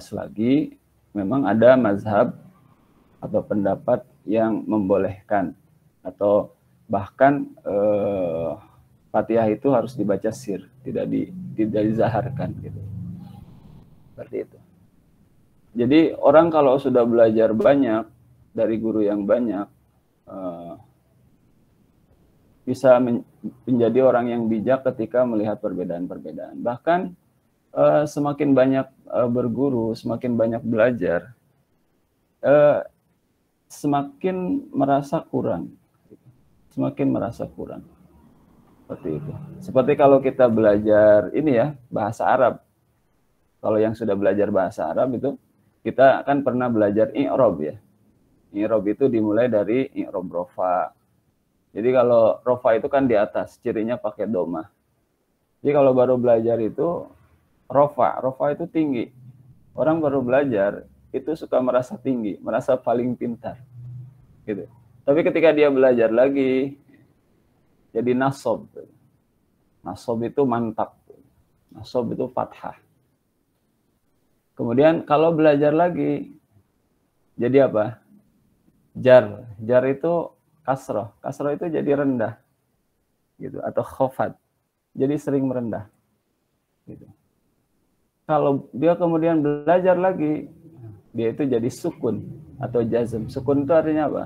luas lagi, memang ada mazhab atau pendapat yang membolehkan atau bahkan Fatihah itu harus dibaca sir, tidak dizaharkan gitu. Seperti itu. Jadi orang kalau sudah belajar banyak dari guru yang banyak, bisa menjadi orang yang bijak ketika melihat perbedaan-perbedaan. Bahkan semakin banyak berguru, semakin banyak belajar, semakin merasa kurang. Semakin merasa kurang. Seperti itu. Seperti kalau kita belajar ini ya, bahasa Arab. Kalau yang sudah belajar bahasa Arab itu, kita kan pernah belajar i'rob ya. I'rob itu dimulai dari i'rob rofa. Jadi kalau rofa itu kan di atas, cirinya pakai domah. Jadi kalau baru belajar itu rofa itu tinggi. Orang baru belajar itu suka merasa tinggi, merasa paling pintar. Gitu. Tapi ketika dia belajar lagi, jadi nasob. Nasob itu mantap. Nasob itu fathah. Kemudian kalau belajar lagi, jadi apa? Jar. Jar itu kasroh. Kasroh itu jadi rendah. Gitu. Atau khofat. Jadi sering merendah. Gitu. Kalau dia kemudian belajar lagi, dia itu jadi sukun atau jazm. Sukun itu artinya apa?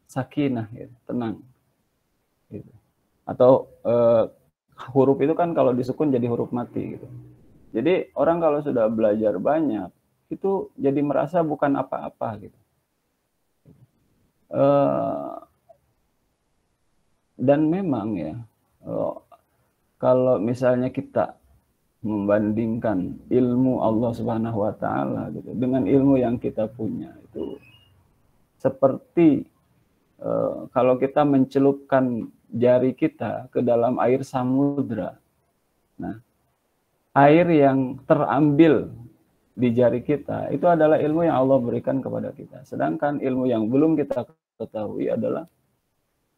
Sakinah, gitu. Tenang. Gitu. Atau huruf itu kan kalau disukun jadi huruf mati. Gitu. Jadi orang kalau sudah belajar banyak, itu jadi merasa bukan apa-apa gitu. Dan memang ya, kalau misalnya kita membandingkan ilmu Allah Subhanahu wa taala gitu dengan ilmu yang kita punya, itu seperti kalau kita mencelupkan jari kita ke dalam air samudra. Nah, air yang terambil di jari kita itu adalah ilmu yang Allah berikan kepada kita. Sedangkan ilmu yang belum kita ketahui adalah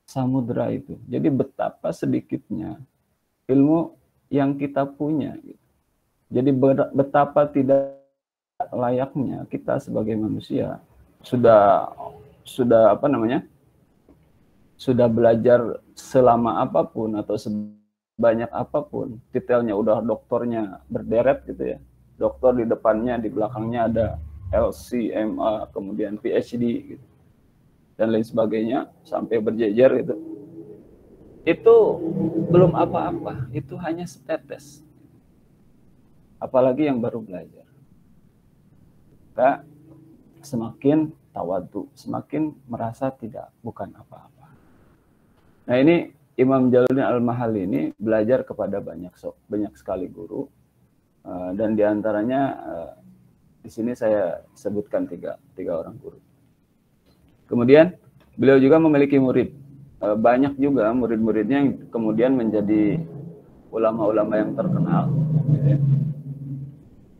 samudra itu. Jadi betapa sedikitnya ilmu yang kita punya. Jadi betapa tidak layaknya kita sebagai manusia sudah sudah belajar selama apapun atau sebanyak apapun, detailnya udah doktornya berderet gitu ya. Doktor di depannya, di belakangnya ada LC, MA, kemudian PhD gitu. Dan lain sebagainya sampai berjejer gitu. Itu belum apa-apa, itu hanya setetes. Apalagi yang baru belajar. Kita semakin tawadhu, semakin merasa bukan apa-apa. Nah ini Imam Jalaluddin Al-Mahalli ini belajar kepada banyak sekali guru. Dan diantaranya di sini saya sebutkan tiga orang guru. Kemudian beliau juga memiliki murid. Banyak juga murid-muridnya yang kemudian menjadi ulama-ulama yang terkenal.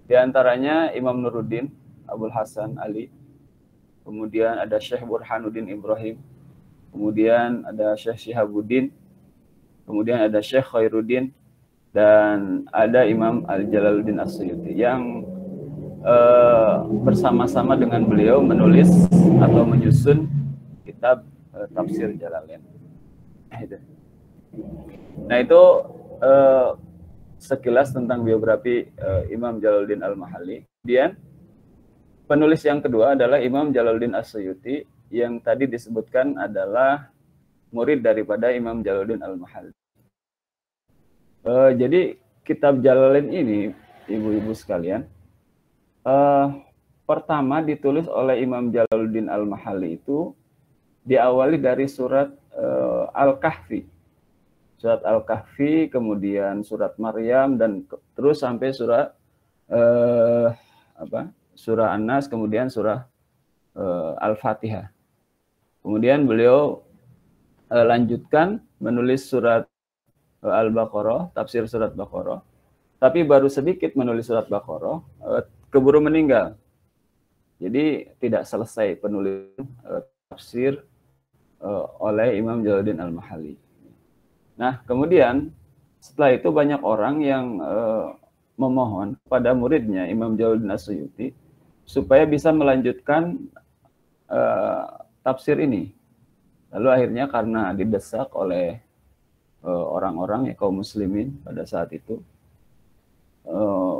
Di antaranya Imam Nuruddin Abdul Hasan Ali. Kemudian ada Syekh Burhanuddin Ibrahim. Kemudian ada Syekh Syihabuddin. Kemudian ada Syekh Khairuddin. Dan ada Imam Al-Jalaluddin As-Suyuti yang bersama-sama dengan beliau menulis atau menyusun kitab Tafsir Jalalain. Nah itu sekilas tentang biografi Imam Jalaluddin Al-Mahalli. Kemudian penulis yang kedua adalah Imam Jalaluddin As-Suyuti yang tadi disebutkan adalah murid daripada Imam Jalaluddin Al-Mahalli. Jadi kitab Jalalain ini, ibu-ibu sekalian, pertama ditulis oleh Imam Jalaluddin Al-Mahalli itu diawali dari surat Al-Kahfi. Surat Al-Kahfi, kemudian surat Maryam, dan terus sampai surah surah An-Nas, kemudian surah Al-Fatihah. Kemudian beliau lanjutkan menulis surat Al-Baqarah, tafsir surat Baqarah. Tapi baru sedikit menulis surat Baqarah, keburu meninggal. Jadi tidak selesai penulis tafsir oleh Imam Jalaluddin Al-Mahalli. Nah, kemudian setelah itu banyak orang yang memohon kepada muridnya Imam Jalaluddin As-Suyuti supaya bisa melanjutkan tafsir ini. Lalu akhirnya karena didesak oleh orang-orang ya kaum muslimin pada saat itu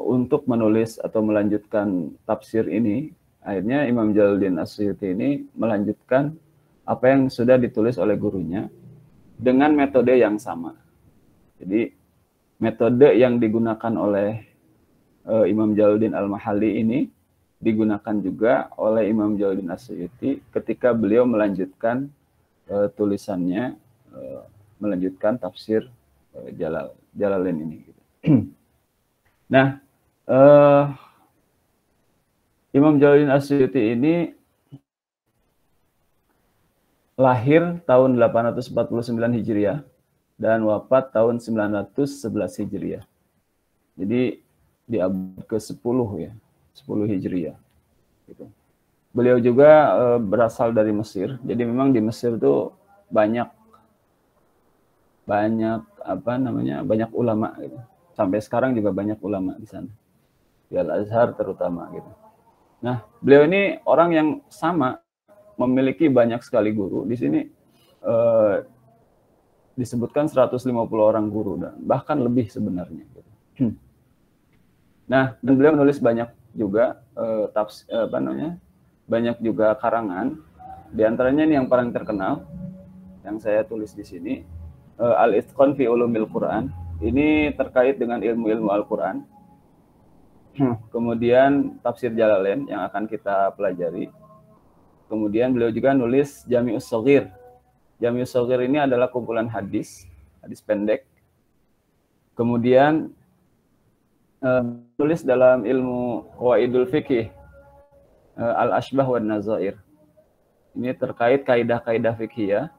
untuk menulis atau melanjutkan tafsir ini, akhirnya Imam Jalaluddin As-Suyuti ini melanjutkan apa yang sudah ditulis oleh gurunya dengan metode yang sama. Jadi metode yang digunakan oleh Imam Jalaluddin Al-Mahalli ini digunakan juga oleh Imam Jalaluddin As-Suyuti ketika beliau melanjutkan tulisannya, melanjutkan tafsir Jalalain ini. Nah, Imam Jalaluddin As-Suyuti ini lahir tahun 849 Hijriah dan wafat tahun 911 Hijriah. Jadi di abad ke-10 ya, 10 Hijriah. Gitu. Beliau juga berasal dari Mesir. Jadi memang di Mesir itu banyak banyak ulama gitu. Sampai sekarang juga banyak ulama di sana. Di Al-Azhar terutama gitu. Nah, beliau ini orang yang sama memiliki banyak sekali guru. Di sini disebutkan 150 orang guru dan bahkan lebih sebenarnya. Nah, dan beliau menulis banyak juga banyak juga karangan. Di antaranya ini yang paling terkenal yang saya tulis di sini, Al-Itqan fi Ulumil Quran. Ini terkait dengan ilmu-ilmu Al-Quran. Kemudian tafsir Jalalain yang akan kita pelajari. Kemudian beliau juga nulis Jami'us Shaghir. Jami'us Shaghir ini adalah kumpulan hadis pendek. Kemudian tulis dalam ilmu Qawaidul Fiqih, Al-Ashbah wan Nazair. Ini terkait kaidah-kaidah fiqhiyah.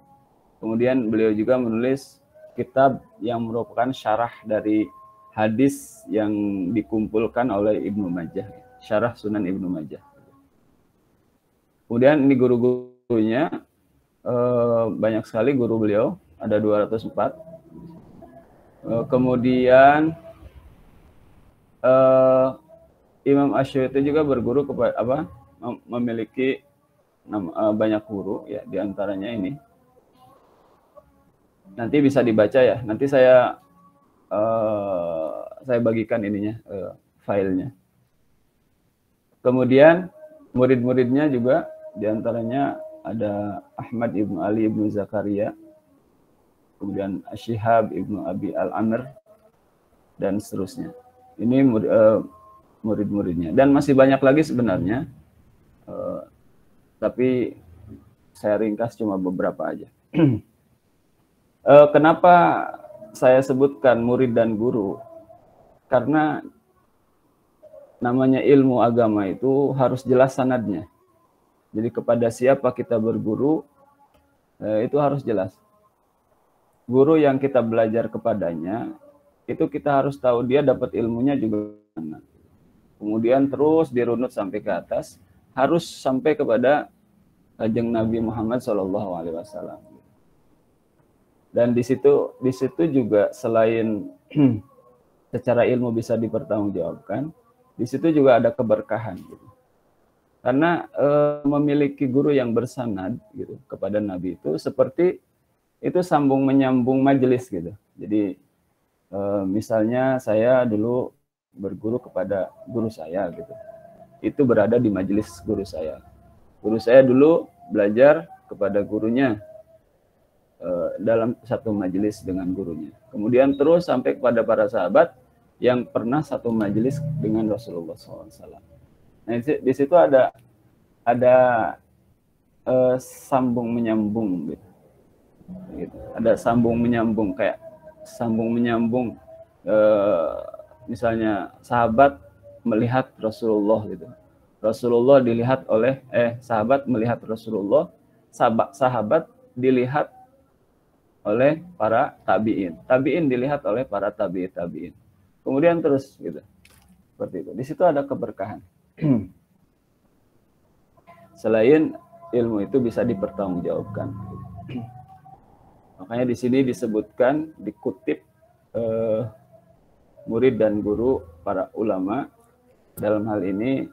Kemudian beliau juga menulis kitab yang merupakan syarah dari hadis yang dikumpulkan oleh Ibnu Majah, syarah Sunan Ibnu Majah. Kemudian ini guru-gurunya, banyak sekali guru beliau, ada 204. Kemudian Imam Asy-Syafi'i juga berguru kepada memiliki banyak guru ya, diantaranya ini. Nanti bisa dibaca ya. Nanti saya bagikan ininya, filenya. Kemudian murid-muridnya juga diantaranya ada Ahmad ibnu Ali ibnu Zakaria, kemudian Asyihab ibnu Abi Al-Amr, dan seterusnya. Ini murid-muridnya. Dan masih banyak lagi sebenarnya, tapi saya ringkas cuma beberapa aja. Kenapa saya sebutkan murid dan guru? Karena namanya ilmu agama itu harus jelas sanadnya. Jadi kepada siapa kita berguru, itu harus jelas. Guru yang kita belajar kepadanya, itu kita harus tahu dia dapat ilmunya juga. Kemudian terus dirunut sampai ke atas, harus sampai kepada Kanjeng Nabi Muhammad SAW. Dan di situ juga selain secara ilmu bisa dipertanggungjawabkan, di situ juga ada keberkahan gitu. Karena memiliki guru yang bersanad gitu kepada Nabi itu seperti itu sambung menyambung majelis gitu. Jadi misalnya saya dulu berguru kepada guru saya gitu. Itu berada di majelis guru saya. Guru saya dulu belajar kepada gurunya dalam satu majelis dengan gurunya. Kemudian terus sampai kepada para sahabat yang pernah satu majelis dengan Rasulullah SAW. Nah, di situ ada sambung menyambung gitu. Ada sambung menyambung, kayak sambung menyambung. Misalnya sahabat melihat Rasulullah gitu. Rasulullah dilihat oleh sahabat melihat Rasulullah, sahabat dilihat oleh para tabi'in. Tabi'in dilihat oleh para tabi'in. Kemudian terus gitu. Seperti itu. Di situ ada keberkahan. Selain ilmu itu bisa dipertanggungjawabkan. Makanya di sini disebutkan, dikutip murid dan guru para ulama dalam hal ini